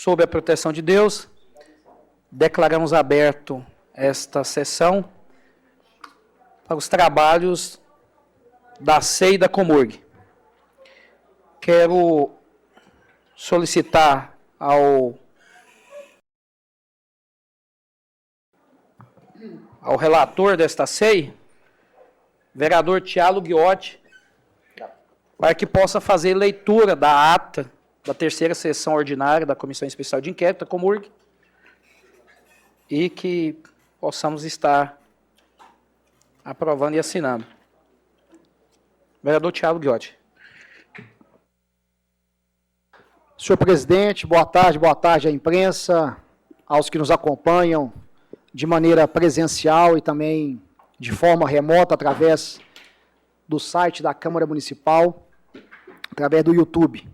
Sob a proteção de Deus, declaramos aberto esta sessão para os trabalhos da SEI e da Comurg. Quero solicitar ao relator desta SEI, vereador Thiago Ghiotti, para que possa fazer leitura da ata da terceira sessão ordinária da Comissão Especial de Inquérito, da Comurg, e que possamos estar aprovando e assinando. Vereador Thiago Ghiotti. Senhor presidente, boa tarde à imprensa, aos que nos acompanham de maneira presencial e também de forma remota através do site da Câmara Municipal, através do YouTube.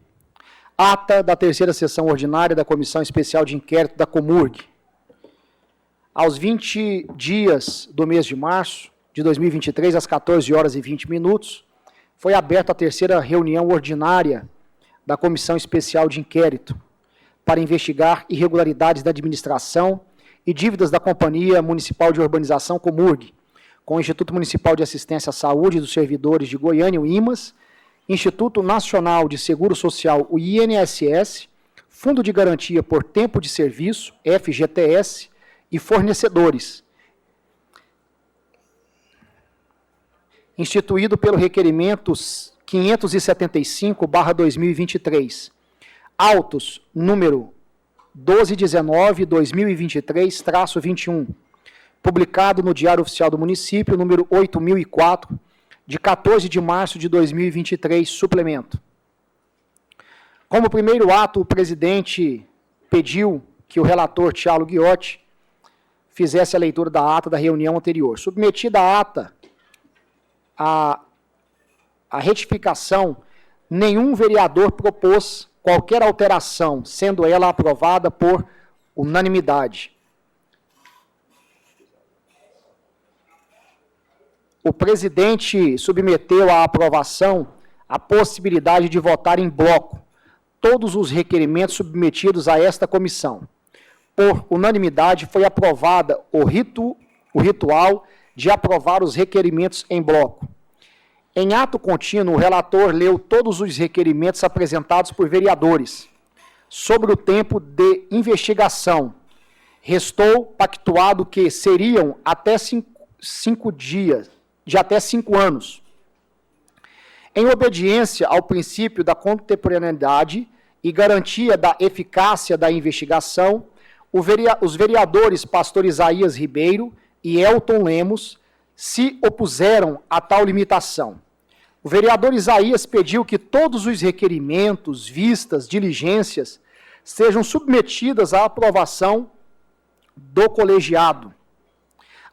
Ata da terceira sessão ordinária da Comissão Especial de Inquérito da Comurg. Aos 20 dias do mês de março de 2023, às 14 horas e 20 minutos, foi aberta a terceira reunião ordinária da Comissão Especial de Inquérito para investigar irregularidades da administração e dívidas da Companhia Municipal de Urbanização Comurg, com o Instituto Municipal de Assistência à Saúde dos Servidores de Goiânia, o IMAS, Instituto Nacional de Seguro Social, o INSS, Fundo de Garantia por Tempo de Serviço, FGTS, e fornecedores, instituído pelo requerimento 575/2023, autos número 1219/2023-21, publicado no Diário Oficial do Município, número 8004, de 14 de março de 2023, suplemento. Como primeiro ato, o presidente pediu que o relator Thiago Ghiotti fizesse a leitura da ata da reunião anterior. Submetida a ata, a retificação, nenhum vereador propôs qualquer alteração, sendo ela aprovada por unanimidade. O presidente submeteu à aprovação a possibilidade de votar em bloco todos os requerimentos submetidos a esta comissão. Por unanimidade, foi aprovada o ritual de aprovar os requerimentos em bloco. Em ato contínuo, o relator leu todos os requerimentos apresentados por vereadores sobre o tempo de investigação. Restou pactuado que seriam até 5 dias, de até 5 anos. Em obediência ao princípio da contemporaneidade e garantia da eficácia da investigação, os vereadores Pastor Isaías Ribeiro e Elton Lemos se opuseram a tal limitação. O vereador Isaías pediu que todos os requerimentos, vistas, diligências, sejam submetidas à aprovação do colegiado.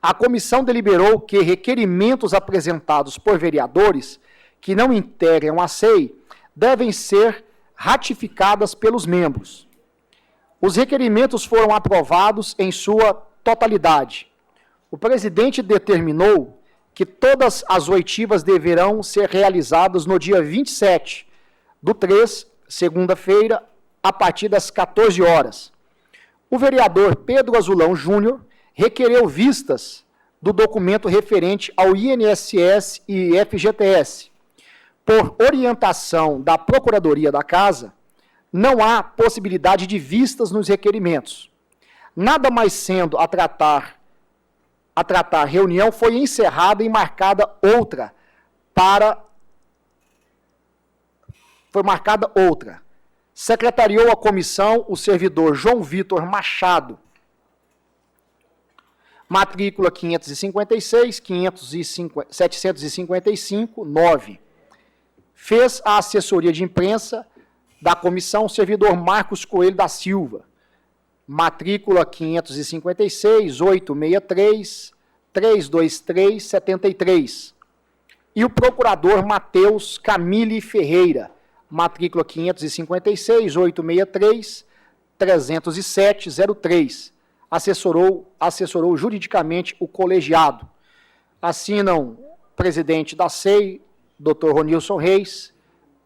A comissão deliberou que requerimentos apresentados por vereadores que não integram a SEI devem ser ratificadas pelos membros. Os requerimentos foram aprovados em sua totalidade. O presidente determinou que todas as oitivas deverão ser realizadas no dia 27/3, segunda-feira, a partir das 14 horas. O vereador Pedro Azulão Júnior requereu vistas do documento referente ao INSS e FGTS. Por orientação da Procuradoria da Casa, não há possibilidade de vistas nos requerimentos. Nada mais sendo a tratar, reunião foi encerrada e marcada outra Secretariou a comissão o servidor João Vitor Machado, matrícula 556, 755, 9. Fez a assessoria de imprensa da comissão o servidor Marcos Coelho da Silva, matrícula 556, 863, 323, 73. E o procurador Matheus Camille Ferreira, matrícula 556, 863, 307, 03. Assessorou juridicamente o colegiado. Assinam o presidente da SEI, Dr. Ronilson Reis,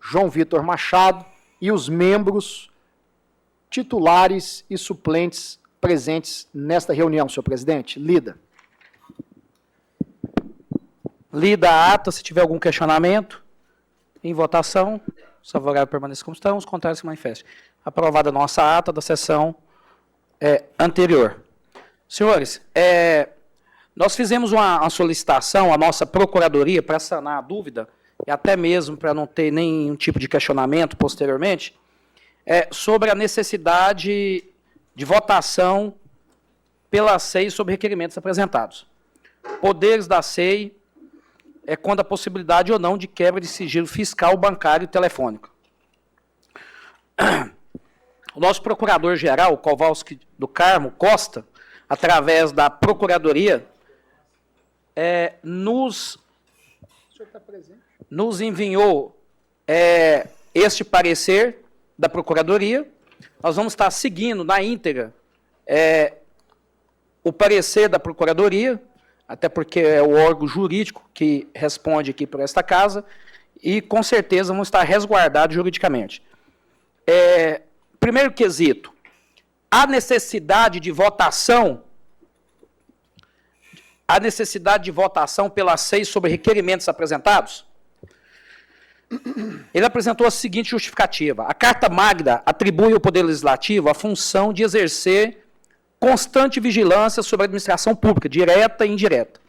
João Vitor Machado, e os membros titulares e suplentes presentes nesta reunião, senhor presidente. Lida. Lida a ata, se tiver algum questionamento, em votação, os favoráveis permaneçam como estão, os contrários se manifestem. Aprovada a nossa ata da sessão anterior. Senhores, nós fizemos uma solicitação à nossa procuradoria para sanar a dúvida, e até mesmo para não ter nenhum tipo de questionamento posteriormente, sobre a necessidade de votação pela SEI sobre requerimentos apresentados. Poderes da SEI quando a possibilidade ou não de quebra de sigilo fiscal, bancário e telefônico. O nosso procurador-geral, Kowalski do Carmo Costa, através da Procuradoria, nos enviou este parecer da Procuradoria. Nós vamos estar seguindo na íntegra o parecer da Procuradoria, até porque é o órgão jurídico que responde aqui por esta casa, e com certeza vão estar resguardados juridicamente. Primeiro quesito, a necessidade de votação pela SEI sobre requerimentos apresentados? Ele apresentou a seguinte justificativa: a Carta Magna atribui ao Poder Legislativo a função de exercer constante vigilância sobre a administração pública, direta e indireta,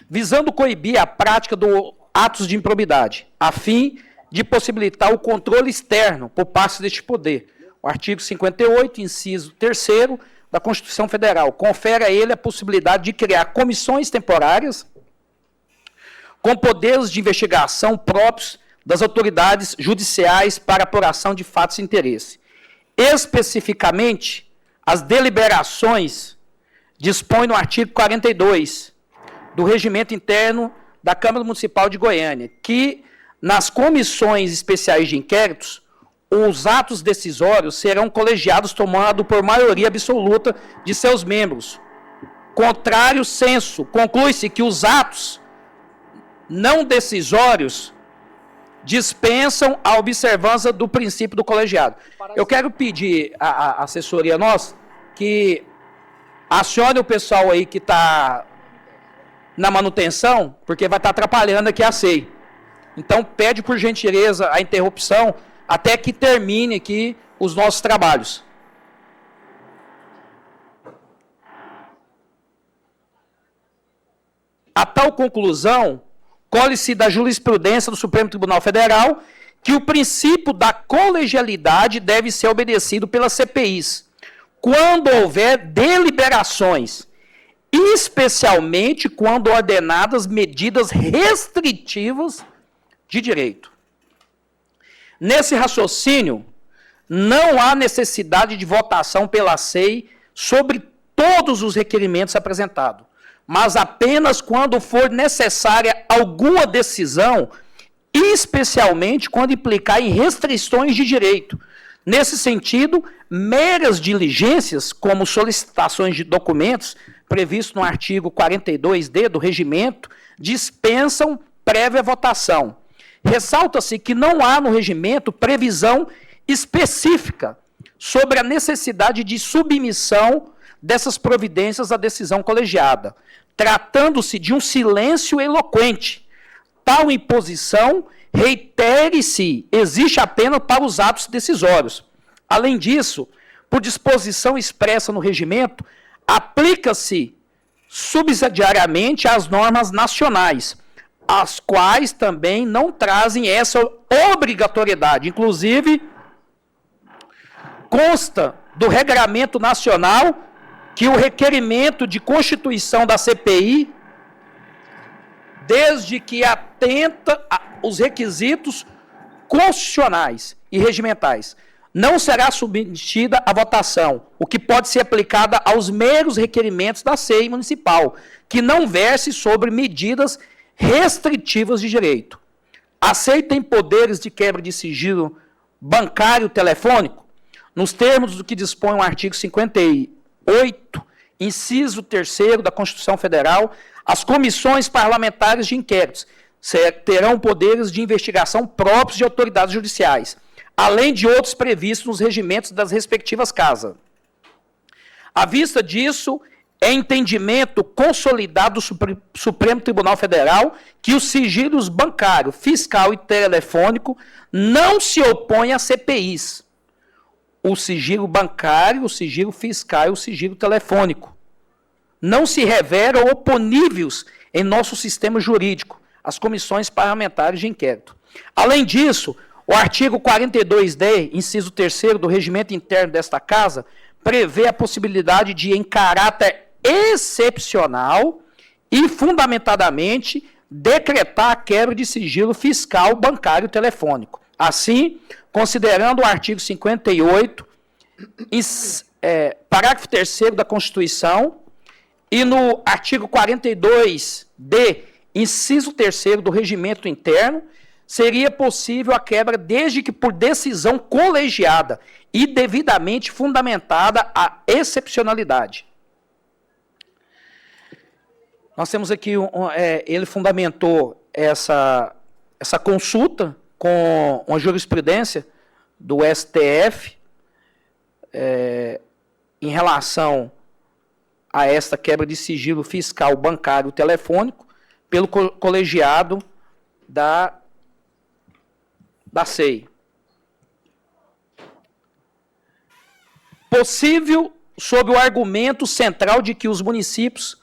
visando coibir a prática de atos de improbidade, a fim de possibilitar o controle externo por parte deste poder. O artigo 58, inciso 3º da Constituição Federal, confere a ele a possibilidade de criar comissões temporárias com poderes de investigação próprios das autoridades judiciais para apuração de fatos de interesse. Especificamente, as deliberações dispõem no artigo 42 do Regimento Interno da Câmara Municipal de Goiânia, que, nas comissões especiais de inquéritos, os atos decisórios serão colegiados tomando por maioria absoluta de seus membros. Contrário senso, conclui-se que os atos não decisórios dispensam a observância do princípio do colegiado. Eu quero pedir à assessoria nossa que acione o pessoal aí que está na manutenção, porque vai estar atrapalhando aqui a SEI. Então, pede por gentileza a interrupção até que termine aqui os nossos trabalhos. A tal conclusão, colhe-se da jurisprudência do Supremo Tribunal Federal que o princípio da colegialidade deve ser obedecido pelas CPIs, quando houver deliberações, especialmente quando ordenadas medidas restritivas de direito. Nesse raciocínio, não há necessidade de votação pela SEI sobre todos os requerimentos apresentados, mas apenas quando for necessária alguma decisão, especialmente quando implicar em restrições de direito. Nesse sentido, meras diligências, como solicitações de documentos, previsto no artigo 42D do regimento, dispensam prévia votação. Ressalta-se que não há no regimento previsão específica sobre a necessidade de submissão dessas providências à decisão colegiada, tratando-se de um silêncio eloquente. Tal imposição, reitere-se, existe apenas para os atos decisórios. Além disso, por disposição expressa no regimento, aplica-se subsidiariamente às normas nacionais, as quais também não trazem essa obrigatoriedade. Inclusive, consta do regramento nacional que o requerimento de constituição da CPI, desde que atenta aos requisitos constitucionais e regimentais, não será submetida à votação, o que pode ser aplicada aos meros requerimentos da SEI municipal, que não verse sobre medidas restritivas de direito. A SEI tem poderes de quebra de sigilo bancário telefônico, nos termos do que dispõe o artigo 58, inciso 3º da Constituição Federal. As comissões parlamentares de inquéritos terão poderes de investigação próprios de autoridades judiciais. além de outros previstos nos regimentos das respectivas casas. À vista disso, é entendimento consolidado do Supremo Tribunal Federal que os sigilos bancário, fiscal e telefônico não se opõem a CPIs. O sigilo bancário, o sigilo fiscal e o sigilo telefônico não se revelam oponíveis em nosso sistema jurídico, as comissões parlamentares de inquérito. Além disso, o artigo 42D, inciso 3º do regimento interno desta Casa, prevê a possibilidade de, em caráter excepcional e fundamentadamente, decretar a quebra de sigilo fiscal, bancário e telefônico. Assim, considerando o artigo 58, parágrafo 3º da Constituição, e no artigo 42D, inciso 3º do regimento interno, seria possível a quebra desde que por decisão colegiada e devidamente fundamentada a excepcionalidade. Nós temos aqui, ele fundamentou essa consulta com uma jurisprudência do STF em relação a esta quebra de sigilo fiscal, bancário e telefônico pelo colegiado da SEI. Possível sob o argumento central de que os municípios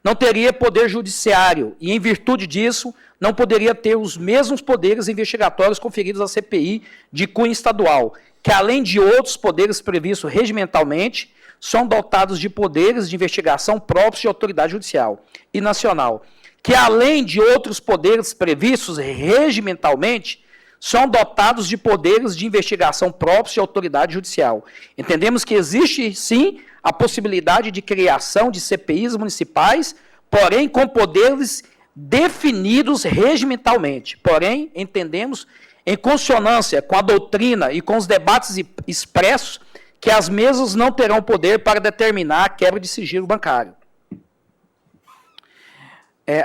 não teriam poder judiciário e, em virtude disso, não poderia ter os mesmos poderes investigatórios conferidos à CPI de cunho estadual, que, além de outros poderes previstos regimentalmente, são dotados de poderes de investigação próprios de autoridade judicial e nacional, que, além de outros poderes previstos regimentalmente, são dotados de poderes de investigação próprios de autoridade judicial. Entendemos que existe, sim, a possibilidade de criação de CPIs municipais, porém com poderes definidos regimentalmente. Porém, entendemos, em consonância com a doutrina e com os debates expressos, que as mesmas não terão poder para determinar a quebra de sigilo bancário.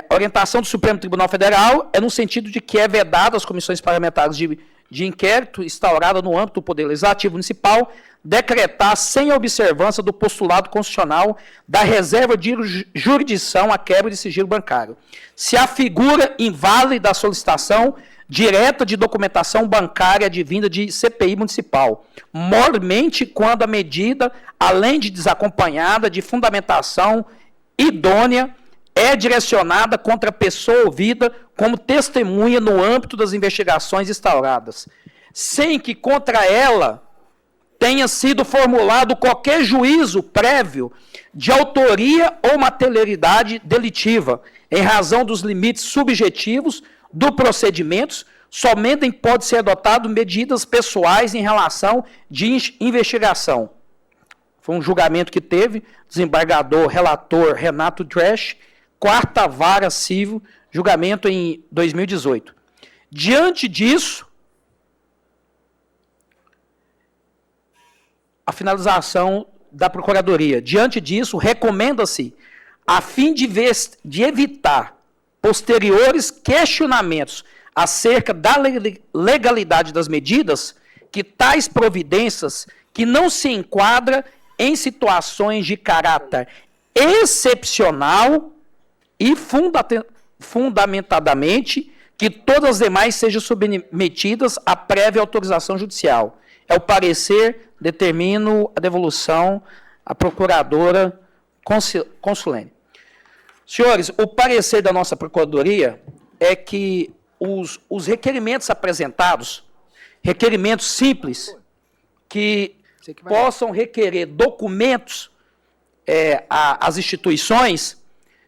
A orientação do Supremo Tribunal Federal é no sentido de que é vedado às comissões parlamentares de inquérito instaurada no âmbito do Poder Legislativo Municipal decretar sem observância do postulado constitucional da reserva de jurisdição à quebra de sigilo bancário. Se a figura inválida da solicitação direta de documentação bancária advinda de CPI municipal, mormente quando a medida, além de desacompanhada de fundamentação idônea, é direcionada contra a pessoa ouvida como testemunha no âmbito das investigações instauradas, sem que contra ela tenha sido formulado qualquer juízo prévio de autoria ou materialidade delitiva, em razão dos limites subjetivos do procedimento, somente pode ser adotado medidas pessoais em relação de investigação. Foi um julgamento que teve, desembargador relator Renato Dresch, 4ª Vara Civil, julgamento em 2018. Diante disso, a finalização da Procuradoria. Diante disso, recomenda-se, a fim de evitar posteriores questionamentos acerca da legalidade das medidas, que tais providências que não se enquadram em situações de caráter excepcional e fundamentadamente que todas as demais sejam submetidas à prévia autorização judicial. É o parecer, determino a devolução à procuradora Consulene. Senhores, o parecer da nossa Procuradoria é que os requerimentos apresentados, requerimentos simples, que possam requerer documentos às instituições,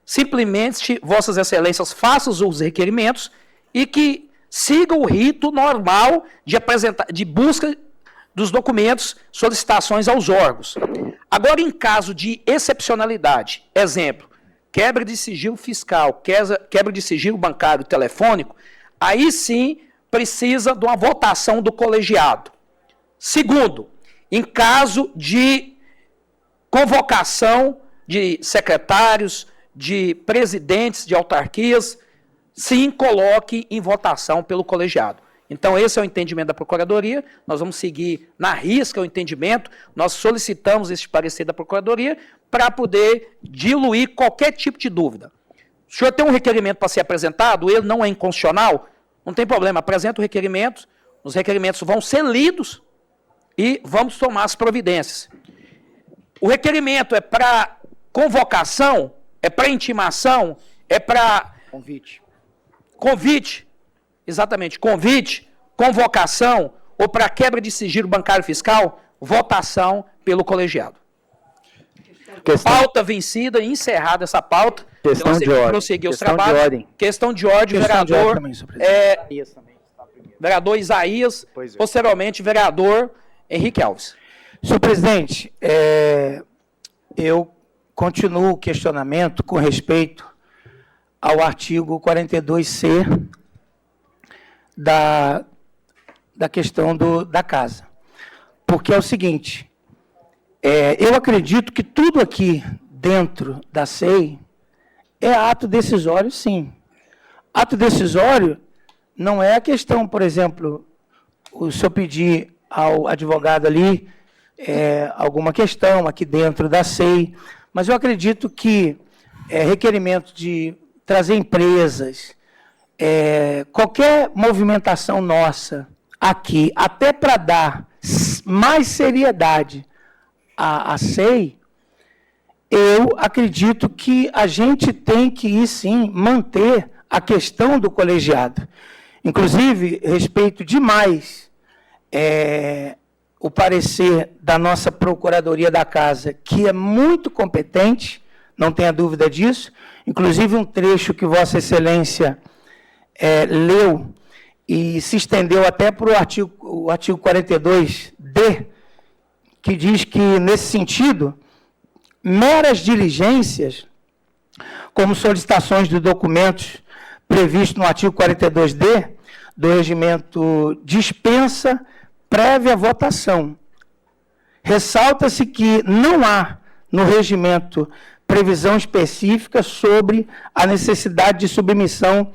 simplesmente, Vossas Excelências, façam os requerimentos e que sigam o rito normal de busca dos documentos, solicitações aos órgãos. Agora, em caso de excepcionalidade, exemplo, quebra de sigilo fiscal, quebra de sigilo bancário e telefônico, aí sim precisa de uma votação do colegiado. Segundo, em caso de convocação de secretários, de presidentes de autarquias, sim, coloque em votação pelo colegiado. Então, esse é o entendimento da Procuradoria, nós vamos seguir na risca o entendimento, nós solicitamos esse parecer da Procuradoria para poder diluir qualquer tipo de dúvida. O senhor tem um requerimento para ser apresentado, ele não é inconstitucional, não tem problema, apresenta o requerimento, os requerimentos vão ser lidos e vamos tomar as providências. O requerimento é para convocação, é para intimação, é para convite, exatamente, convite, convocação ou para quebra de sigilo bancário fiscal, votação pelo colegiado. Pauta vencida, encerrada essa pauta. Questão de ordem. Prosseguir os trabalhos. Questão de ordem, vereador. Vereador Isaías, posteriormente, vereador Henrique Alves. Senhor presidente, eu continuo o questionamento com respeito ao artigo 42C da questão da casa. Porque é o seguinte, eu acredito que tudo aqui dentro da SEI é ato decisório, sim. Ato decisório não é a questão, por exemplo, se eu pedir ao advogado ali alguma questão aqui dentro da SEI, mas eu acredito que requerimento de trazer empresas, qualquer movimentação nossa aqui, até para dar mais seriedade à SEI, eu acredito que a gente tem que ir, sim, manter a questão do colegiado. Inclusive, respeito demais o parecer da nossa Procuradoria da Casa, que é muito competente, não tenha dúvida disso. Inclusive, um trecho que Vossa Excelência leu e se estendeu até para o artigo 42D, que diz que, nesse sentido, meras diligências, como solicitações de documentos previstos no artigo 42D do regimento, dispensa prévia votação. Ressalta-se que não há no regimento previsão específica sobre a necessidade de submissão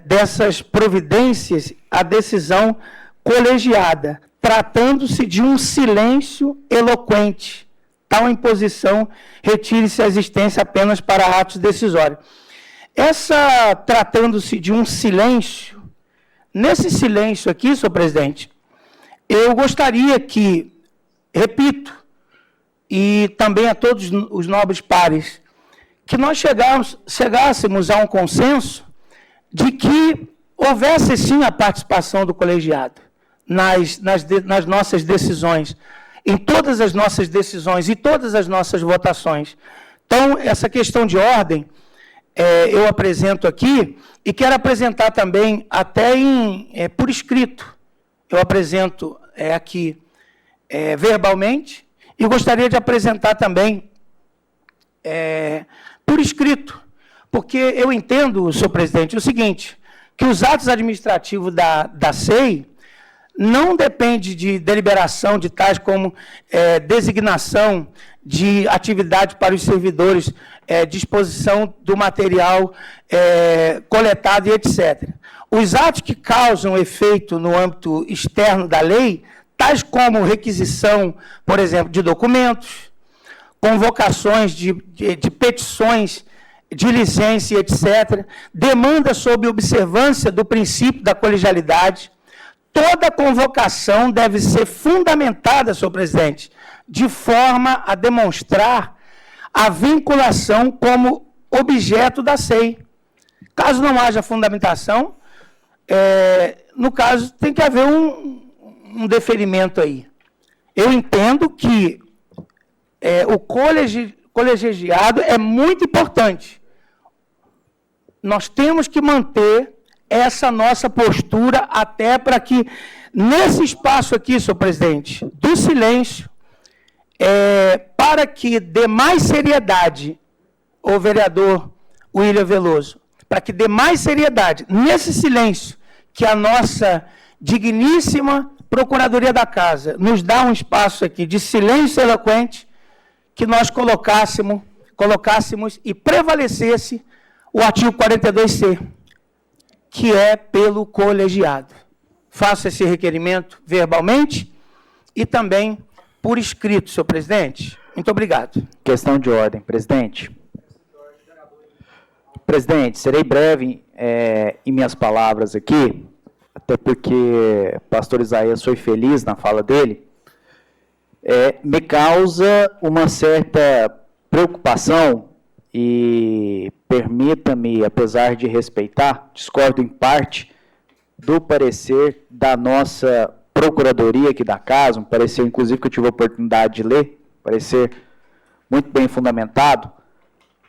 dessas providências à decisão colegiada, tratando-se de um silêncio eloquente. Tal imposição retire-se a existência apenas para atos decisórios. Tratando-se de um silêncio, nesse silêncio aqui, senhor presidente, eu gostaria que, repito, e também a todos os nobres pares, que nós chegássemos a um consenso de que houvesse, sim, a participação do colegiado nas nossas decisões, em todas as nossas decisões e todas as nossas votações. Então, essa questão de ordem, eu apresento aqui e quero apresentar também até por escrito. Eu apresento aqui verbalmente e gostaria de apresentar também por escrito, porque eu entendo, senhor presidente, o seguinte, que os atos administrativos da SEI não depende de deliberação de tais como designação de atividade para os servidores, disposição do material coletado e etc. Os atos que causam efeito no âmbito externo da lei, tais como requisição, por exemplo, de documentos, convocações de petições de licença e etc., demanda sob observância do princípio da colegialidade. Toda convocação deve ser fundamentada, senhor presidente, de forma a demonstrar a vinculação como objeto da SEI. Caso não haja fundamentação, no caso, tem que haver um deferimento aí. Eu entendo que o colegiado é muito importante. Nós temos que manter essa nossa postura até para que, nesse espaço aqui, senhor presidente, do silêncio, para que dê mais seriedade ao vereador William Veloso, para que dê mais seriedade nesse silêncio que a nossa digníssima Procuradoria da Casa nos dá um espaço aqui de silêncio eloquente, que nós colocássemos e prevalecesse o artigo 42C, que é pelo colegiado. faço esse requerimento verbalmente e também por escrito, senhor presidente. Muito obrigado. Questão de ordem, presidente. Presidente, serei breve em minhas palavras aqui, até porque o pastor Isaías foi feliz na fala dele. Me causa uma certa preocupação e permita-me, apesar de respeitar, discordo em parte do parecer da nossa procuradoria aqui da casa, um parecer, inclusive, que eu tive a oportunidade de ler, parecer muito bem fundamentado.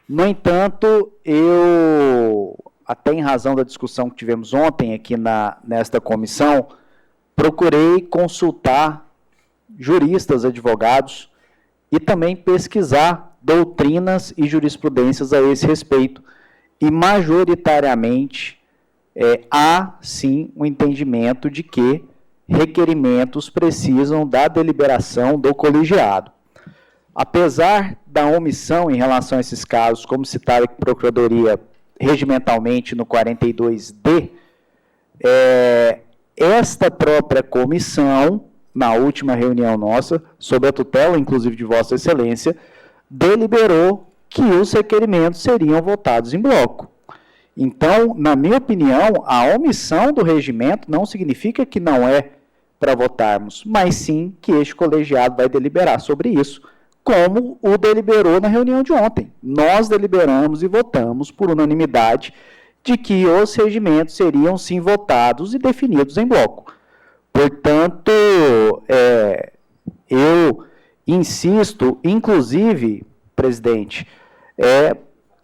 No entanto, eu, até em razão da discussão que tivemos ontem aqui nesta comissão, procurei consultar juristas, advogados, e também pesquisar doutrinas e jurisprudências a esse respeito. E, majoritariamente, há, sim, um entendimento de que requerimentos precisam da deliberação do colegiado. Apesar da omissão em relação a esses casos, como citado aqui Procuradoria regimentalmente no 42D, esta própria comissão, na última reunião nossa, sob a tutela, inclusive, de Vossa Excelência, deliberou que os requerimentos seriam votados em bloco. Então, na minha opinião, a omissão do regimento não significa que não é para votarmos, mas sim que este colegiado vai deliberar sobre isso, como o deliberou na reunião de ontem. Nós deliberamos e votamos por unanimidade de que os regimentos seriam sim votados e definidos em bloco. Portanto, eu insisto, inclusive, presidente,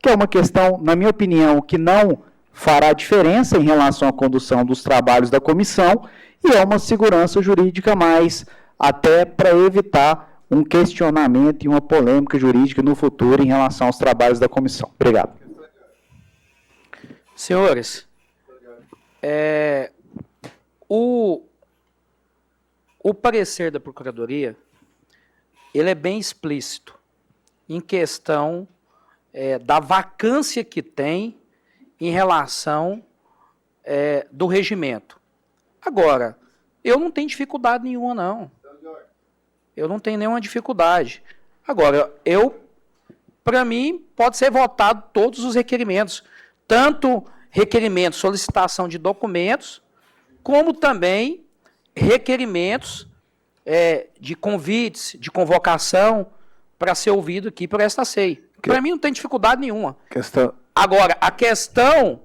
que é uma questão, na minha opinião, que não fará diferença em relação à condução dos trabalhos da comissão e é uma segurança jurídica mais, até para evitar um questionamento e uma polêmica jurídica no futuro em relação aos trabalhos da comissão. Obrigado. Senhores, o parecer da Procuradoria, ele é bem explícito em questão da vacância que tem em relação do regimento. Agora, eu não tenho dificuldade nenhuma, não. Eu não tenho nenhuma dificuldade. Agora, para mim, pode ser votado todos os requerimentos, tanto requerimentos, solicitação de documentos, como também requerimentos de convites, de convocação, para ser ouvido aqui por esta SEI. Para mim não tem dificuldade nenhuma. Agora, a questão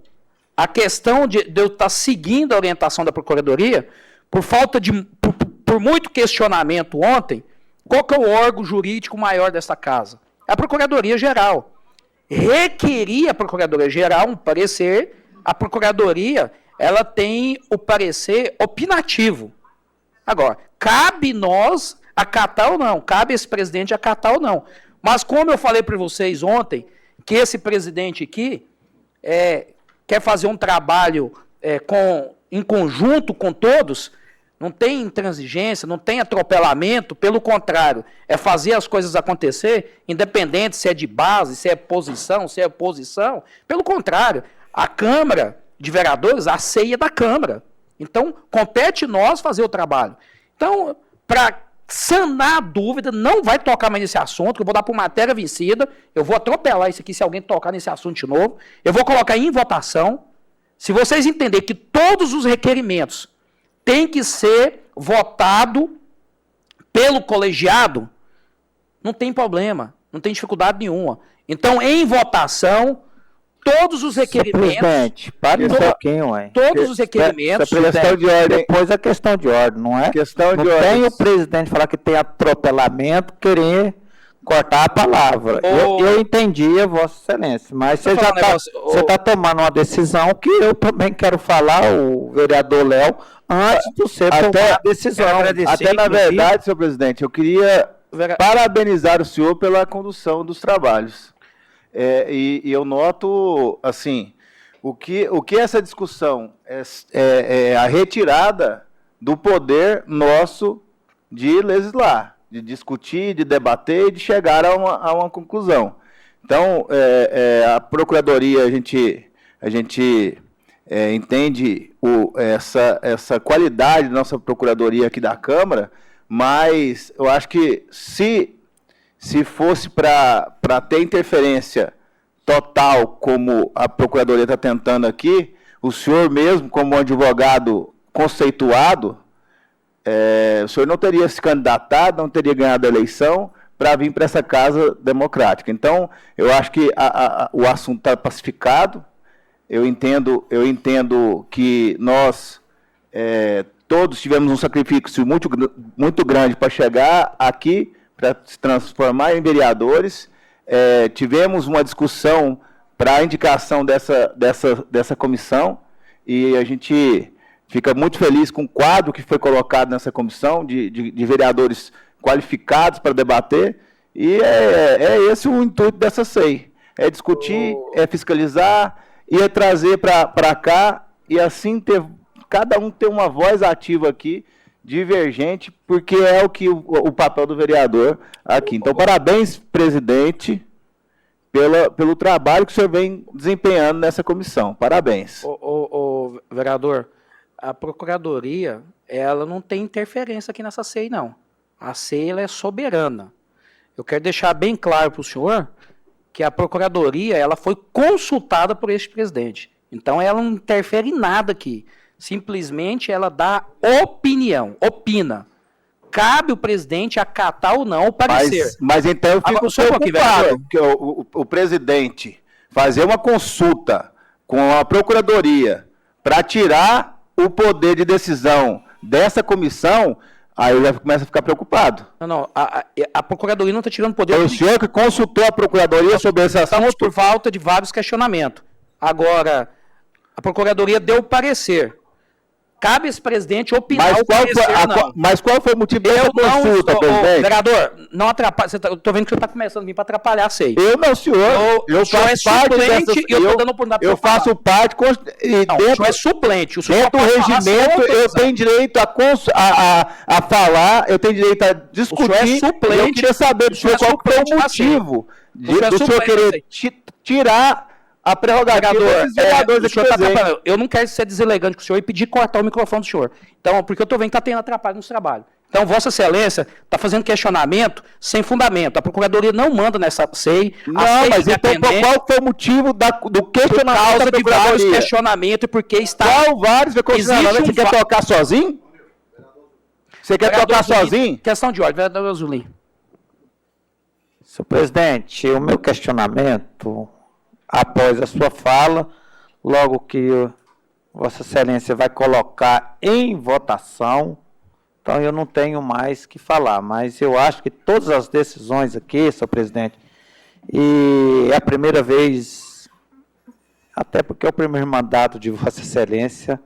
de eu estar seguindo a orientação da Procuradoria, por muito questionamento ontem, qual que é o órgão jurídico maior desta casa? É a Procuradoria Geral. Requeria a Procuradoria Geral um parecer, a Procuradoria ela tem o parecer opinativo. Agora, cabe nós acatar ou não, cabe esse presidente acatar ou não. Mas como eu falei para vocês ontem, que esse presidente aqui quer fazer um trabalho em conjunto com todos, não tem intransigência, não tem atropelamento, pelo contrário, é fazer as coisas acontecer, independente se é de base, se é posição, se é oposição. Pelo contrário, a Câmara de Vereadores, a ceia da Câmara. Então, compete nós fazer o trabalho. Então, para sanar a dúvida, não vai tocar mais nesse assunto, que eu vou dar por matéria vencida, eu vou atropelar isso aqui se alguém tocar nesse assunto de novo, eu vou colocar em votação. Se vocês entenderem que todos os requerimentos têm que ser votados pelo colegiado, não tem problema, não tem dificuldade nenhuma. Então, em votação, todos os requerimentos... Presidente, pare um pouquinho, ué. Todos os requerimentos... Questão de ordem. Depois a questão de ordem, não é? Questão de não ordem. tem o presidente falar que tem atropelamento, querer cortar a palavra. Eu entendi a Vossa Excelência, mas você já está tomando uma decisão que eu também quero falar, o vereador Léo, antes de você tomar a decisão. Até na verdade, senhor presidente, eu queria parabenizar o senhor pela condução dos trabalhos. E eu noto, assim, o que essa discussão é a retirada do poder nosso de legislar, de discutir, de debater e de chegar a uma conclusão. Então, a Procuradoria, a gente entende essa qualidade da nossa Procuradoria aqui da Câmara, mas eu acho que se fosse para ter interferência total, como a Procuradoria está tentando aqui, o senhor mesmo, como advogado conceituado, o senhor não teria se candidatado, não teria ganhado a eleição para vir para essa Casa Democrática. Então, eu acho que o assunto está pacificado. Eu entendo que nós todos tivemos um sacrifício muito grande para chegar aqui, para se transformar em vereadores. Tivemos uma discussão para a indicação dessa comissão, e a gente fica muito feliz com o quadro que foi colocado nessa comissão, de vereadores qualificados para debater, e esse o intuito dessa SEI, discutir, fiscalizar, e trazer para cá, e assim cada um ter uma voz ativa aqui, divergente, porque é o papel do vereador aqui. Então, parabéns, presidente, pelo trabalho que o senhor vem desempenhando nessa comissão. Parabéns. Vereador, a Procuradoria, ela não tem interferência aqui nessa SEI, não. A SEI, ela é soberana. Eu quero deixar bem claro para o senhor que a Procuradoria, ela foi consultada por este presidente. Então, ela não interfere em nada aqui. Simplesmente, ela dá opinião, opina. Cabe o presidente acatar ou não o parecer. Mas então eu fico preocupado, porque o presidente fazer uma consulta com a Procuradoria para tirar o poder de decisão dessa comissão, aí eu já começo a ficar preocupado. Não, a Procuradoria não está tirando poder. Foi o senhor que consultou a Procuradoria sobre esse assunto? Estamos por falta de vários questionamentos. Agora, a Procuradoria deu o parecer. Cabe esse presidente opinar o parecer, mas qual foi o motivo dessa consulta, presidente? Vereador, não atrapalha. Eu estou vendo que você está começando a vir para atrapalhar, sei. Eu não, senhor. Eu faço parte suplente e eu estou dando oportunidade eu faço parte. O senhor é suplente. Dentro do regimento, eu tenho direito a falar, eu tenho direito a discutir. O senhor é suplente. Eu queria saber do senhor qual foi o motivo do senhor querer tirar a prerrogativa desses vereadores aqui presentes. Eu não quero ser deselegante com o senhor e pedir cortar o microfone do senhor. Então, porque eu estou vendo que está tendo atrapalho nos trabalhos. Então, Vossa Excelência está fazendo questionamento sem fundamento. A Procuradoria não manda nessa SEI. Não, mas então qual foi o motivo do questionamento? Por causa de vários questionamentos e porque está... Qual vários questionamentos? Você quer tocar sozinho? Você quer tocar sozinho? Questão de ordem, vereador Azulim. Senhor presidente, o meu questionamento, após a sua fala, logo que Vossa Excelência vai colocar em votação, então eu não tenho mais que falar, mas eu acho que todas as decisões aqui, senhor presidente, e é a primeira vez, até porque é o primeiro mandato de Vossa Excelência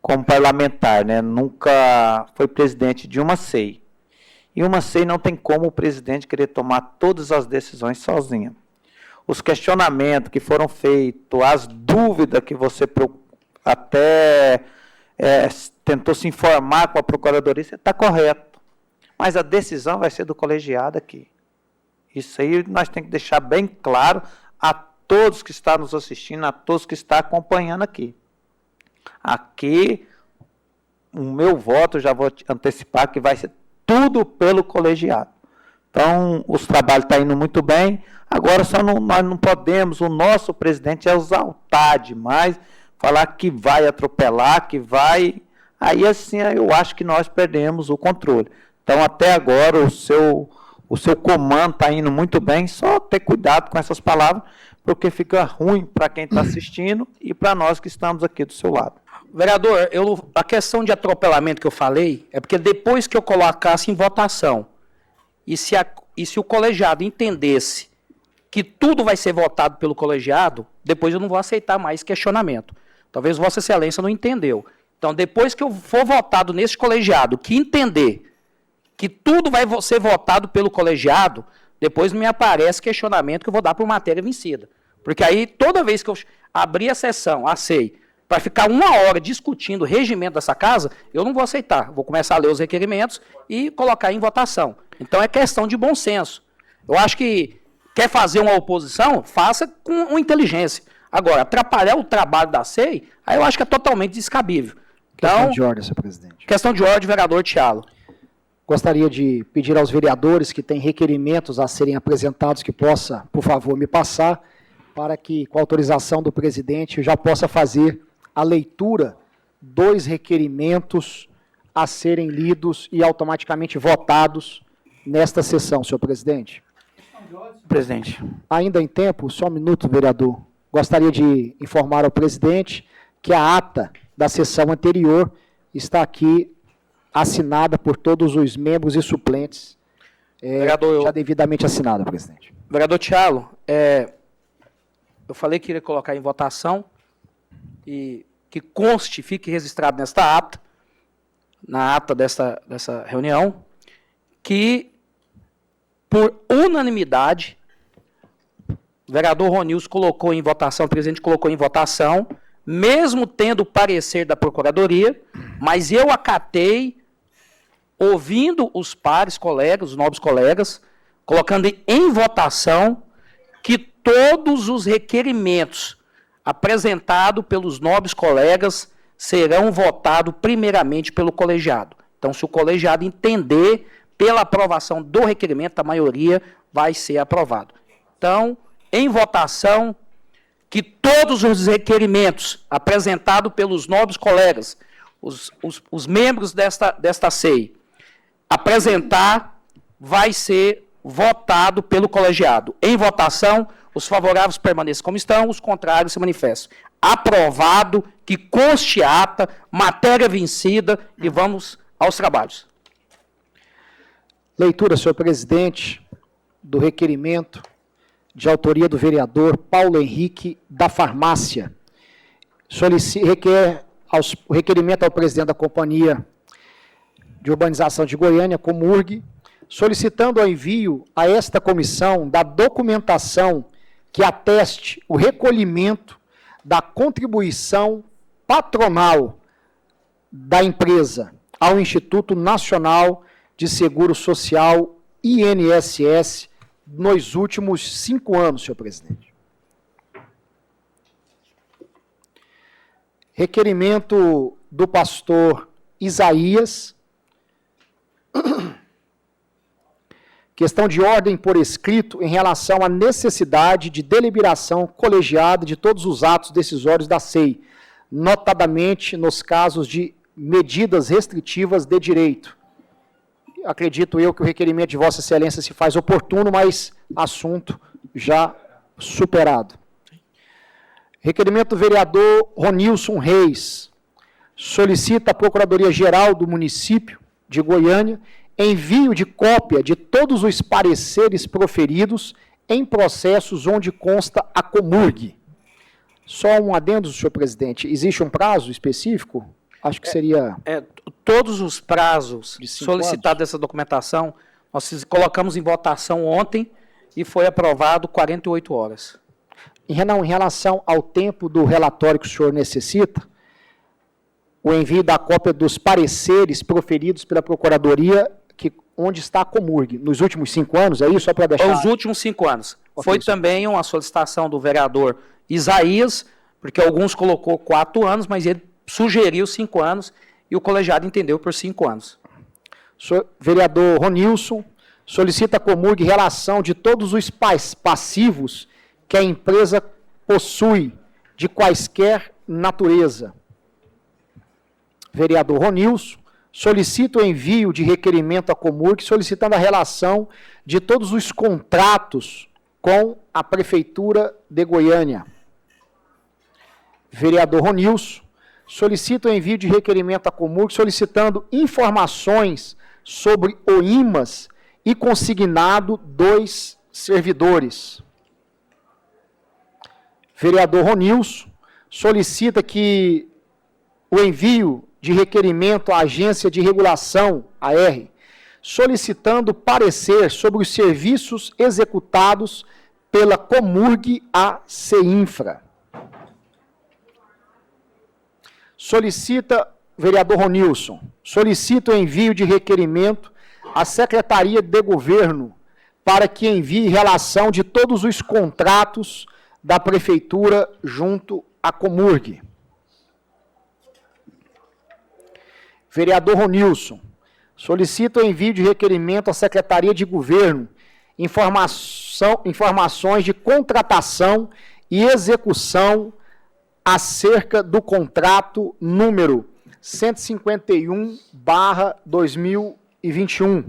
como parlamentar, né? Nunca foi presidente de uma SEI. E uma SEI não tem como o presidente querer tomar todas as decisões sozinho. Os questionamentos que foram feitos, as dúvidas que você até tentou se informar com a Procuradoria, você está correto. Mas a decisão vai ser do colegiado aqui. Isso aí nós temos que deixar bem claro a todos que estão nos assistindo, a todos que estão acompanhando aqui. Aqui, o meu voto, já vou antecipar, que vai ser tudo pelo colegiado. Então, os trabalhos estão indo muito bem. Agora, nós não podemos, o nosso presidente exaltar demais, falar que vai atropelar, que vai... Aí, assim, eu acho que nós perdemos o controle. Então, até agora, o seu comando está indo muito bem, só ter cuidado com essas palavras, porque fica ruim para quem está assistindo e para nós que estamos aqui do seu lado. Vereador, a questão de atropelamento que eu falei é porque depois que eu colocasse em votação, e se o colegiado entendesse que tudo vai ser votado pelo colegiado, depois eu não vou aceitar mais questionamento. Talvez Vossa Excelência não entendeu. Então, depois que eu for votado nesse colegiado, que entender que tudo vai ser votado pelo colegiado, depois me aparece questionamento que eu vou dar por matéria vencida. Porque aí, toda vez que eu abrir a sessão, a SEI, para ficar 1 hora discutindo o regimento dessa casa, eu não vou aceitar. Vou começar a ler os requerimentos e colocar em votação. Então, é questão de bom senso. Eu acho que quer fazer uma oposição, faça com inteligência. Agora, atrapalhar o trabalho da SEI, aí eu acho que é totalmente descabível. Questão Então, de ordem, senhor presidente. questão de ordem, vereador Tialo. Gostaria de pedir aos vereadores que têm requerimentos a serem apresentados que possa, por favor, me passar, para que, com a autorização do presidente, eu já possa fazer a leitura dos requerimentos a serem lidos e automaticamente votados nesta sessão, senhor presidente. Presidente. Ainda em tempo, só um minuto, vereador. Gostaria de informar ao presidente que a ata da sessão anterior está aqui assinada por todos os membros e suplentes, Vereador, já devidamente assinada, presidente. Vereador Tialo, eu falei que iria colocar em votação e que conste, fique registrado nesta ata, na ata dessa reunião, que por unanimidade, o vereador Ronilson colocou em votação, o presidente colocou em votação, mesmo tendo o parecer da Procuradoria, mas eu acatei, ouvindo os pares colegas, os nobres colegas, colocando em votação que todos os requerimentos apresentados pelos nobres colegas serão votados primeiramente pelo colegiado. Então, se o colegiado entender pela aprovação do requerimento, a maioria vai ser aprovado. Então, em votação, que todos os requerimentos apresentados pelos nobres colegas, os membros desta SEI, apresentar, vai ser votado pelo colegiado. Em votação, os favoráveis permaneçam como estão, os contrários se manifestam. Aprovado, que conste ata, matéria vencida, e vamos aos trabalhos. Leitura, senhor presidente, do requerimento de autoria do vereador Paulo Henrique da Farmácia. O requerimento ao presidente da Companhia de Urbanização de Goiânia, Comurg, solicitando o envio a esta comissão da documentação que ateste o recolhimento da contribuição patronal da empresa ao Instituto Nacional de Seguro Social, INSS, nos últimos 5 anos, senhor presidente. Requerimento do pastor Isaías. Questão de ordem por escrito em relação à necessidade de deliberação colegiada de todos os atos decisórios da SEI, notadamente nos casos de medidas restritivas de direito. Acredito eu que o requerimento de Vossa Excelência se faz oportuno, mas assunto já superado. Requerimento do vereador Ronilson Reis. Solicita a Procuradoria-Geral do município de Goiânia envio de cópia de todos os pareceres proferidos em processos onde consta a Comurg. Só um adendo, senhor presidente. Existe um prazo específico? Acho que seria... Todos os prazos solicitados anos? dessa documentação, nós colocamos em votação ontem e foi aprovado 48 horas. Em relação ao tempo do relatório que o senhor necessita, o envio da cópia dos pareceres proferidos pela Procuradoria, onde está a Comurg, nos últimos 5 anos, é isso? Só para deixar... Os últimos 5 anos. Okay, foi também uma solicitação do vereador Isaías, porque alguns colocou 4 anos, mas ele sugeriu 5 anos, e o colegiado entendeu por 5 anos. Vereador Ronilson solicita a Comurg relação de todos os passivos que a empresa possui, de quaisquer natureza. Vereador Ronilson solicita o envio de requerimento à Comurg, solicitando a relação de todos os contratos com a Prefeitura de Goiânia. Vereador Ronilson solicita o envio de requerimento à Comurg, solicitando informações sobre o IMAS e consignado dos servidores. Vereador Ronilson solicita que o envio de requerimento à Agência de Regulação, AR, solicitando parecer sobre os serviços executados pela Comurg à CEINFRA. Solicita, vereador Ronilson, solicita o envio de requerimento à Secretaria de Governo para que envie relação de todos os contratos da Prefeitura junto à Comurg. Vereador Ronilson, solicita o envio de requerimento à Secretaria de Governo, informações de contratação e execução acerca do contrato número 151/2021.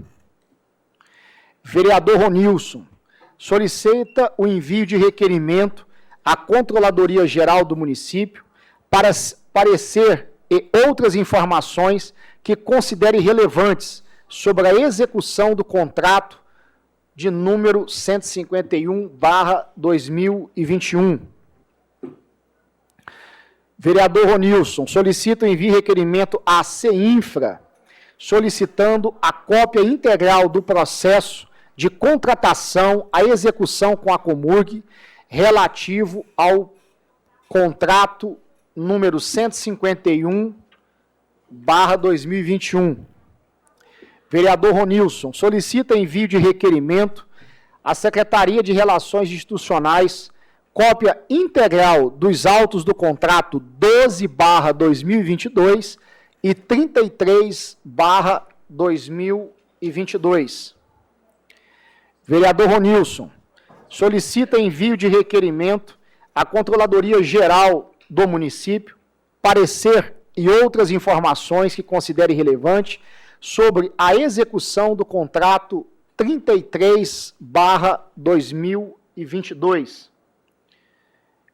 Vereador Ronilson, solicita o envio de requerimento à Controladoria Geral do município para parecer e outras informações que considere relevantes sobre a execução do contrato de número 151/2021. Vereador Ronilson, solicita o envio de requerimento à CEINFRA, solicitando a cópia integral do processo de contratação à execução com a Comurg relativo ao contrato número 151/2021. Vereador Ronilson, solicita envio de requerimento à Secretaria de Relações Institucionais, cópia integral dos autos do contrato 12/2022 e 33/2022. Vereador Ronilson, solicita envio de requerimento à Controladoria Geral do município, parecer e outras informações que considere relevante sobre a execução do contrato 33/2022.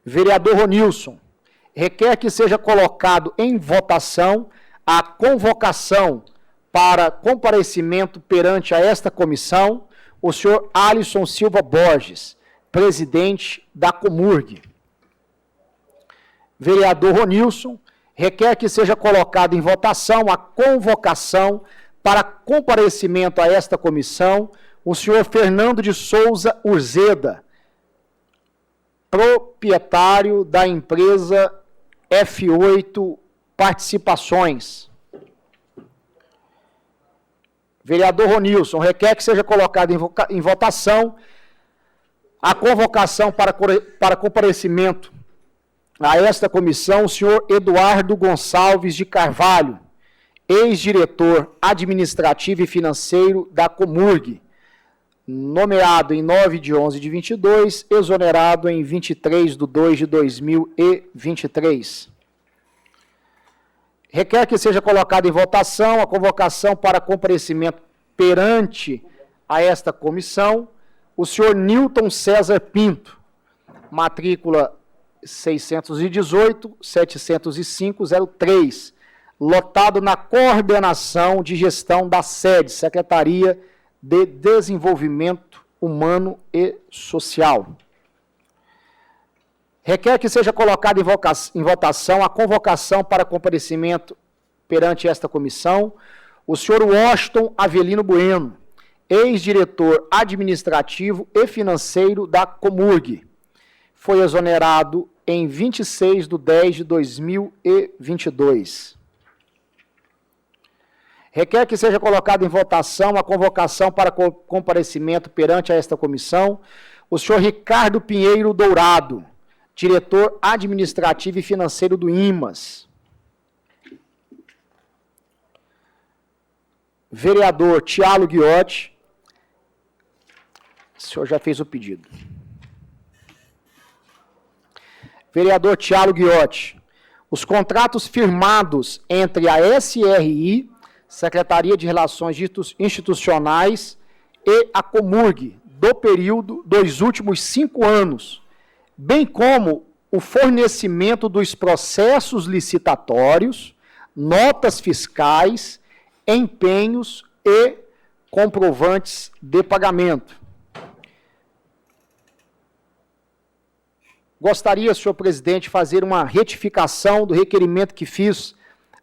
Vereador Ronilson, requer que seja colocado em votação a convocação para comparecimento perante a esta comissão o senhor Alisson Silva Borges, presidente da Comurg. Vereador Ronilson, requer que seja colocado em votação a convocação para comparecimento a esta comissão o senhor Fernando de Souza Urzeda, proprietário da empresa F8 Participações. Vereador Ronilson, requer que seja colocado em votação a convocação para comparecimento a esta comissão o senhor Eduardo Gonçalves de Carvalho, ex-diretor administrativo e financeiro da Comurg, nomeado em 9/11/22, exonerado em 23/2/2023. Requer que seja colocada em votação a convocação para comparecimento perante a esta comissão o senhor Newton César Pinto, matrícula 618-705-03, lotado na coordenação de gestão da sede, Secretaria de Desenvolvimento Humano e Social. Requer que seja colocada em votação a convocação para comparecimento perante esta comissão o senhor Washington Avelino Bueno, ex-diretor administrativo e financeiro da Comurg. Foi exonerado em 26/10/2022. Requer que seja colocado em votação a convocação para comparecimento perante a esta comissão o senhor Ricardo Pinheiro Dourado, diretor administrativo e financeiro do IMAS. Vereador Tiago Guiotti, o senhor já fez o pedido. Vereador Tiago Guiotti, os contratos firmados entre a SRI, Secretaria de Relações Institucionais, e a Comurg, do período dos últimos 5 anos, bem como o fornecimento dos processos licitatórios, notas fiscais, empenhos e comprovantes de pagamento. Gostaria, senhor presidente, de fazer uma retificação do requerimento que fiz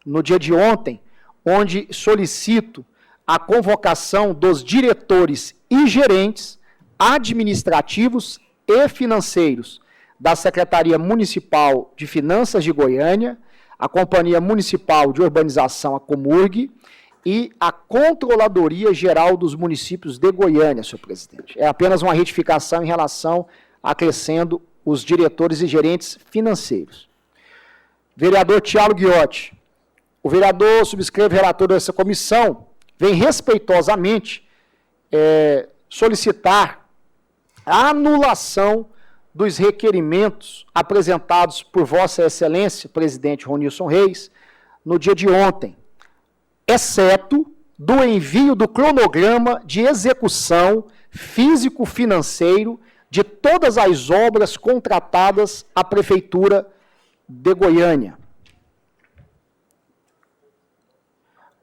no dia de ontem, onde solicito a convocação dos diretores e gerentes administrativos e financeiros da Secretaria Municipal de Finanças de Goiânia, a Companhia Municipal de Urbanização, a Comurg, e a Controladoria Geral dos Municípios de Goiânia, senhor presidente. É apenas uma retificação em relação acrescendo os diretores e gerentes financeiros. Vereador Thiago Guiotti, o vereador subscreve relator dessa comissão, vem respeitosamente solicitar a anulação dos requerimentos apresentados por Vossa Excelência, presidente Ronilson Reis, no dia de ontem, exceto do envio do cronograma de execução físico-financeiro de todas as obras contratadas à Prefeitura de Goiânia.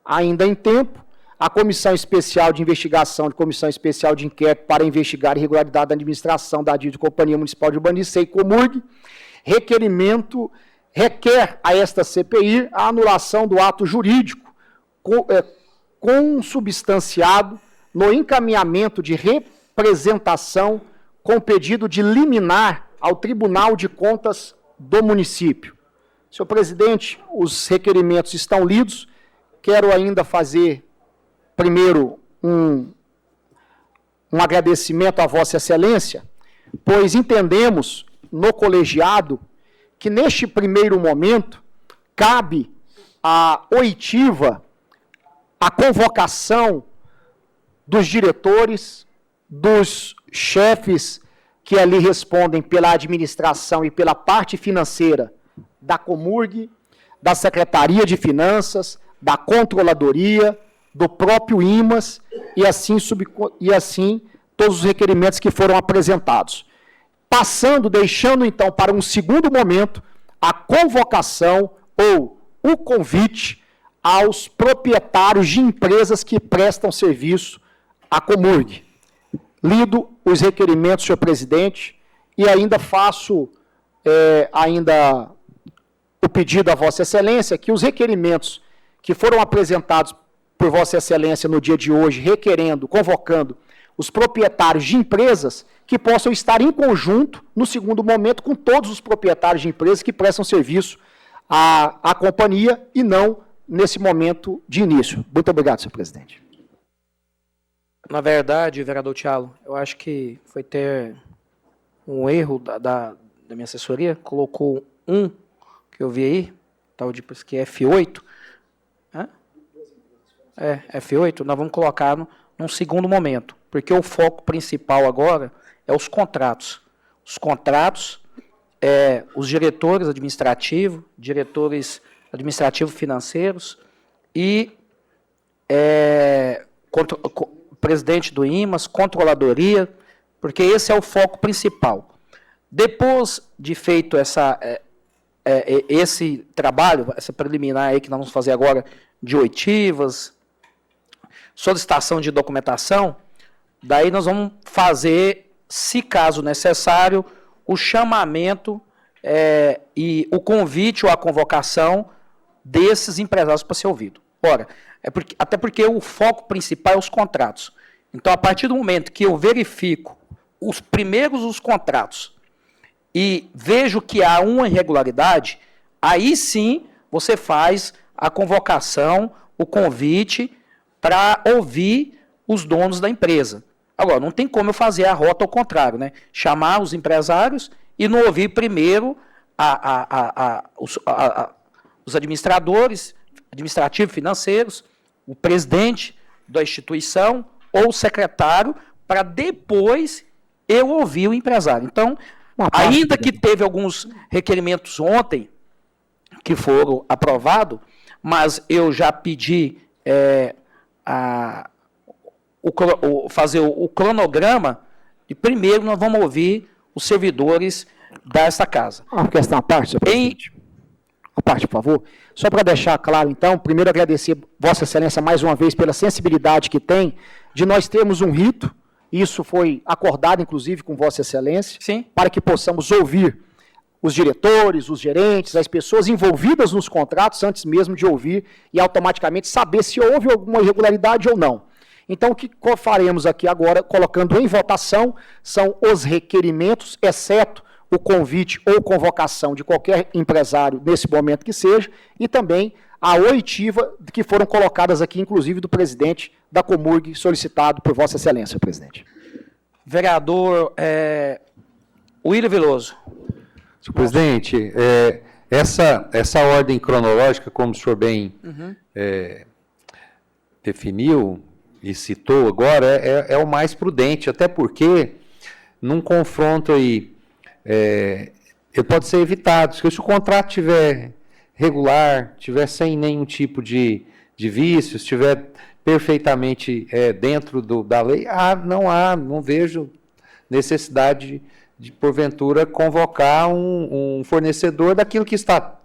Ainda em tempo, a Comissão Especial de Investigação, Comissão Especial de Inquérito para investigar a irregularidade da administração da dívida de Companhia Municipal de Urbanismo, SEI Comurg, requer a esta CPI a anulação do ato jurídico consubstanciado no encaminhamento de representação com pedido de liminar ao Tribunal de Contas do município. Senhor presidente, os requerimentos estão lidos. Quero ainda fazer, primeiro, um agradecimento à Vossa Excelência, pois entendemos, no colegiado, que neste primeiro momento cabe a oitiva, a convocação dos diretores, dos chefes que ali respondem pela administração e pela parte financeira da Comurg, da Secretaria de Finanças, da Controladoria, do próprio IMAS e assim todos os requerimentos que foram apresentados. Deixando então para um segundo momento a convocação ou o convite aos proprietários de empresas que prestam serviço à Comurg. Lido os requerimentos, senhor presidente, e ainda faço o pedido à Vossa Excelência que os requerimentos que foram apresentados por Vossa Excelência no dia de hoje, convocando os proprietários de empresas que possam estar em conjunto, no segundo momento, com todos os proprietários de empresas que prestam serviço à companhia e não nesse momento de início. Muito obrigado, senhor presidente. Na verdade, vereador Thiago, eu acho que foi ter um erro da minha assessoria, colocou um que eu vi aí, tal de que é F8. F8, nós vamos colocar num segundo momento, porque o foco principal agora é os contratos. Os contratos, os diretores administrativos financeiros e presidente do IMAS, controladoria, porque esse é o foco principal. Depois de feito esse trabalho, essa preliminar aí que nós vamos fazer agora de oitivas, solicitação de documentação, daí nós vamos fazer, se caso necessário, o chamamento e o convite ou a convocação desses empresários para ser ouvido. Ora, até porque o foco principal é os contratos. Então, a partir do momento que eu verifico os contratos e vejo que há uma irregularidade, aí sim você faz a convocação, o convite para ouvir os donos da empresa. Agora, não tem como eu fazer a rota ao contrário, né? Chamar os empresários e não ouvir primeiro os administradores, administrativos, financeiros, o presidente da instituição ou o secretário, para depois eu ouvir o empresário. Então, ainda que teve alguns requerimentos ontem que foram aprovados, mas eu já pedi fazer o cronograma e primeiro nós vamos ouvir os servidores desta casa. Uma questão à parte, senhor presidente. À parte, por favor. Só para deixar claro, então, primeiro agradecer Vossa Excelência mais uma vez pela sensibilidade que tem de nós termos um rito, isso foi acordado, inclusive, com Vossa Excelência, sim, para que possamos ouvir os diretores, os gerentes, as pessoas envolvidas nos contratos, antes mesmo de ouvir e automaticamente saber se houve alguma irregularidade ou não. Então, o que faremos aqui agora, colocando em votação, são os requerimentos, exceto o convite ou convocação de qualquer empresário, nesse momento que seja, e também a oitiva que foram colocadas aqui, inclusive do presidente da Comurg, solicitado por Vossa Excelência, presidente. Vereador, William Veloso. Senhor presidente, essa ordem cronológica, como o senhor bem definiu e citou agora, é o mais prudente, até porque, num confronto aí, ele pode ser evitado. Se o contrato estiver regular, estiver sem nenhum tipo de vício, estiver perfeitamente dentro da lei, não vejo necessidade de, porventura, convocar um fornecedor daquilo que está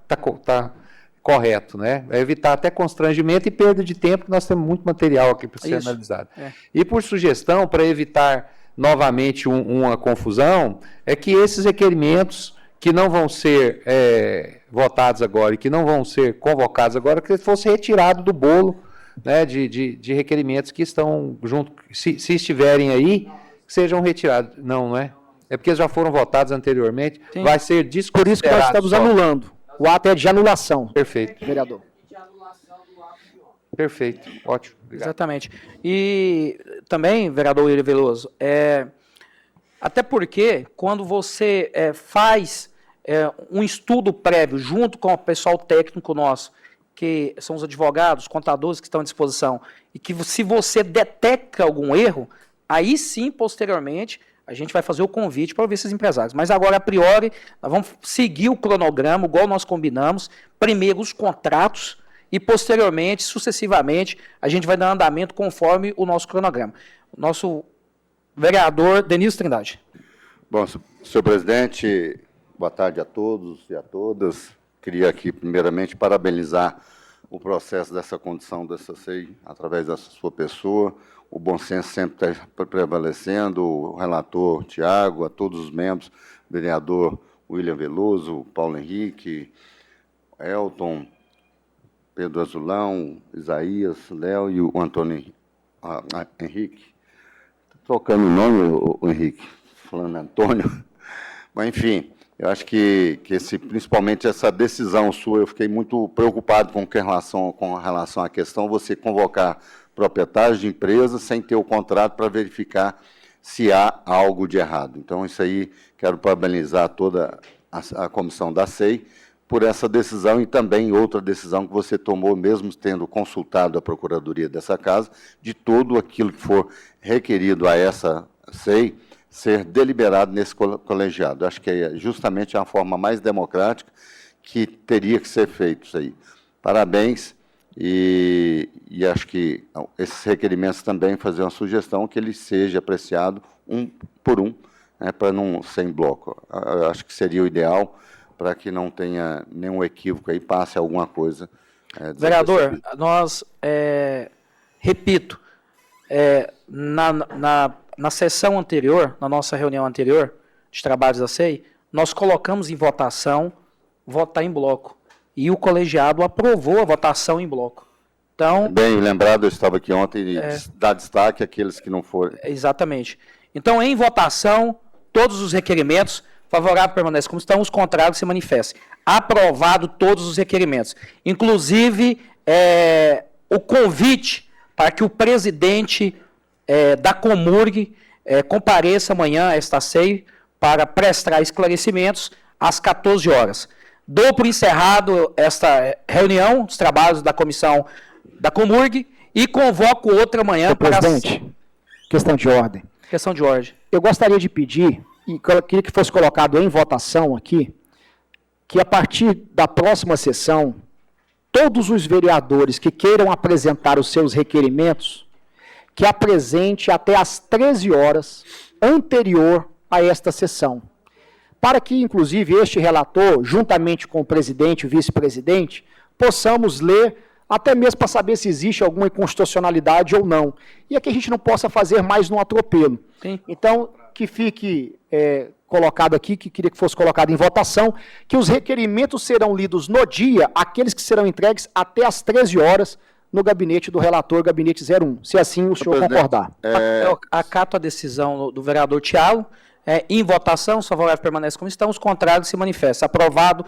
correto, né? É evitar até constrangimento e perda de tempo, que nós temos muito material aqui para ser analisado. E por sugestão, para evitar novamente uma confusão, é que esses requerimentos que não vão ser votados agora e que não vão ser convocados agora, que fosse retirado do bolo, né, de requerimentos que estão junto, se estiverem aí, sejam retirados. Não é? É porque já foram votados anteriormente, Sim. vai ser desconsiderado. Por isso que nós estamos anulando. O ato é de anulação. Perfeito. Vereador. Perfeito. Ótimo. Obrigado. Exatamente. E também, vereador William Veloso, até porque quando você faz um estudo prévio junto com o pessoal técnico nosso, que são os advogados, contadores que estão à disposição, e que se você detecta algum erro, aí sim, posteriormente, a gente vai fazer o convite para ouvir esses empresários. Mas agora, a priori, nós vamos seguir o cronograma, igual nós combinamos, primeiro os contratos e, posteriormente, sucessivamente, a gente vai dar andamento conforme o nosso cronograma. O nosso vereador Denilson Trindade. Bom, senhor presidente, boa tarde a todos e a todas. Queria aqui, primeiramente, parabenizar o processo dessa condição dessa SEI, através da sua pessoa. O bom senso sempre está prevalecendo, o relator Tiago, a todos os membros, vereador William Veloso, Paulo Henrique, Elton, Pedro Azulão, Isaías, Léo e o Antônio Henrique. Trocando o nome, o Henrique, falando Antônio. Mas, enfim, eu acho que principalmente essa decisão sua, eu fiquei muito preocupado com relação à questão, você convocar proprietários de empresas sem ter o contrato para verificar se há algo de errado. Então, isso aí, quero parabenizar toda a comissão da SEI por essa decisão e também outra decisão que você tomou, mesmo tendo consultado a Procuradoria dessa casa, de tudo aquilo que for requerido a essa SEI ser deliberado nesse colegiado. Acho que é justamente a forma mais democrática que teria que ser feito isso aí. Parabéns. E acho que esses requerimentos também fazer uma sugestão que ele seja apreciado um por um, né, para não ser em bloco. Eu acho que seria o ideal para que não tenha nenhum equívoco aí, passe alguma coisa. Vereador, nós, repito, na sessão anterior, na nossa reunião anterior de trabalhos da SEI, nós colocamos em votação votar em bloco. E o colegiado aprovou a votação em bloco. Então, bem lembrado, eu estava aqui ontem e dá destaque àqueles que não foram. Exatamente. Então, em votação, todos os requerimentos, favorável permanece como estão, os contrários se manifestem. Aprovado todos os requerimentos. Inclusive, o convite para que o presidente da Comurg compareça amanhã a esta SEI para prestar esclarecimentos às 14 horas. Dou por encerrado esta reunião dos trabalhos da comissão da Comurg e convoco outra amanhã. Senhor presidente, questão de ordem. Questão de ordem. Eu gostaria de pedir, e queria que fosse colocado em votação aqui, que a partir da próxima sessão, todos os vereadores que queiram apresentar os seus requerimentos, que apresente até às 13 horas anterior a esta sessão. Para que, inclusive, este relator, juntamente com o presidente e o vice-presidente, possamos ler, até mesmo para saber se existe alguma inconstitucionalidade ou não. E aqui a gente não possa fazer mais no atropelo. Sim. Então, que fique colocado aqui, que queria que fosse colocado em votação, que os requerimentos serão lidos no dia, aqueles que serão entregues até às 13 horas, no gabinete do relator, gabinete 01, se assim o senhor concordar. Eu acato a decisão do vereador Tiago. Em votação, os favoráveis permanecem como estão, os contrários se manifestam. Aprovado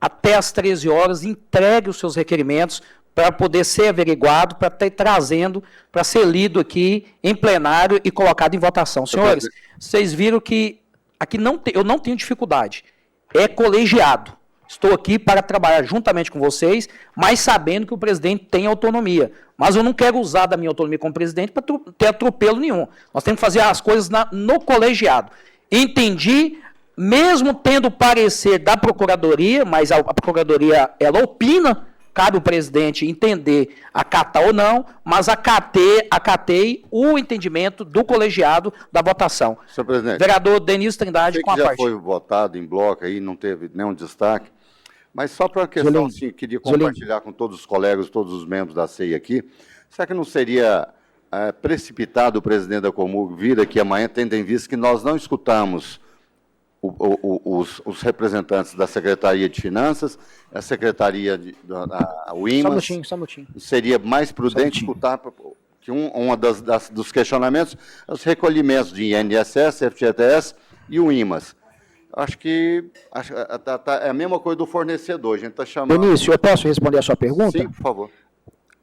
até às 13 horas, entregue os seus requerimentos para poder ser averiguado, para estar trazendo, para ser lido aqui em plenário e colocado em votação. Senhores, vocês viram que aqui eu não tenho dificuldade. É colegiado. Estou aqui para trabalhar juntamente com vocês, mas sabendo que o presidente tem autonomia. Mas eu não quero usar da minha autonomia como presidente para ter atropelo nenhum. Nós temos que fazer as coisas no colegiado. Entendi, mesmo tendo parecer da Procuradoria, mas a Procuradoria, ela opina, cabe o presidente entender, acatar ou não, mas acatei o entendimento do colegiado da votação. Senhor presidente. Vereador Denis Trindade, Sei com a que já parte. foi votado em bloco aí, não teve nenhum destaque, mas só para a questão, Zolim, assim, queria compartilhar com todos os colegas, todos os membros da CEI aqui, será que não seria precipitado o presidente da Comurg vir aqui amanhã, tendo em vista que nós não escutamos os representantes da Secretaria de Finanças, a Secretaria o IMAS. Só um minutinho. Seria mais prudente escutar que uma dos questionamentos é os recolhimentos de INSS, FGTS e o IMAS. Acho que é a mesma coisa do fornecedor. A gente está chamando... Benício, eu posso responder a sua pergunta? Sim, por favor.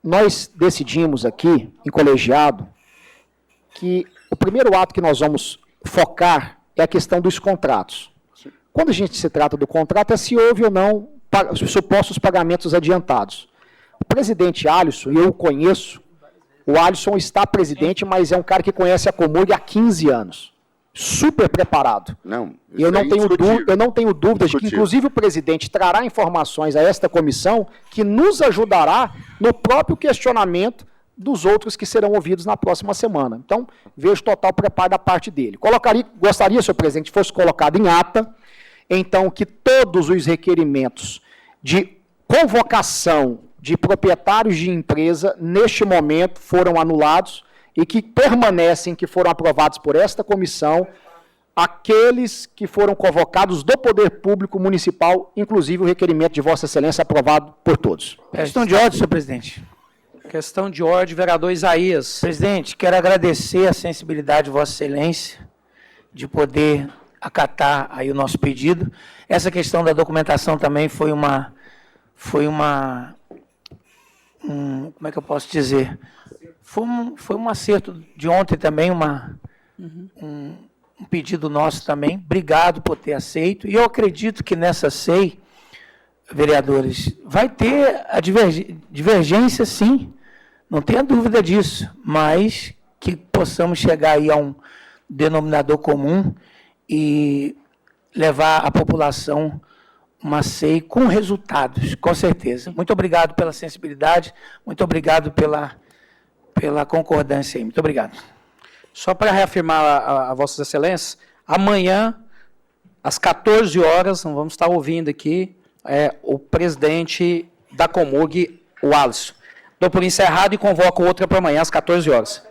Nós decidimos aqui, em colegiado, que o primeiro ato que nós vamos focar é a questão dos contratos. Sim. Quando a gente se trata do contrato, é se houve ou não supostos pagamentos adiantados. O presidente Alisson, e eu o conheço, o Alisson está presidente, mas é um cara que conhece a Comurg há 15 anos. Super preparado. Não, eu não tenho dúvidas de que, inclusive, o presidente trará informações a esta comissão que nos ajudará no próprio questionamento dos outros que serão ouvidos na próxima semana. Então, vejo total preparo da parte dele. Gostaria, senhor presidente, que fosse colocado em ata, então, que todos os requerimentos de convocação de proprietários de empresa, neste momento, foram anulados e que permanecem, que foram aprovados por esta comissão, aqueles que foram convocados do Poder Público Municipal, inclusive o requerimento de Vossa Excelência aprovado por todos. Questão de ordem, senhor presidente. Questão de ordem, vereador Isaías. Presidente, quero agradecer a sensibilidade de Vossa Excelência de poder acatar aí o nosso pedido. Essa questão da documentação também foi como é que eu posso dizer? Foi um acerto de ontem também, um pedido nosso também. Obrigado por ter aceito. E eu acredito que nessa CEI, vereadores, vai ter a divergência, sim, não tenha dúvida disso, mas que possamos chegar aí a um denominador comum e levar a população uma CEI com resultados, com certeza. Muito obrigado pela sensibilidade, muito obrigado pela concordância aí. Muito obrigado. Só para reafirmar a Vossas Excelências, amanhã, às 14 horas, nós vamos estar ouvindo aqui o presidente da Comurg, o Alisson. Dou por encerrado e convoco outra para amanhã, às 14 horas.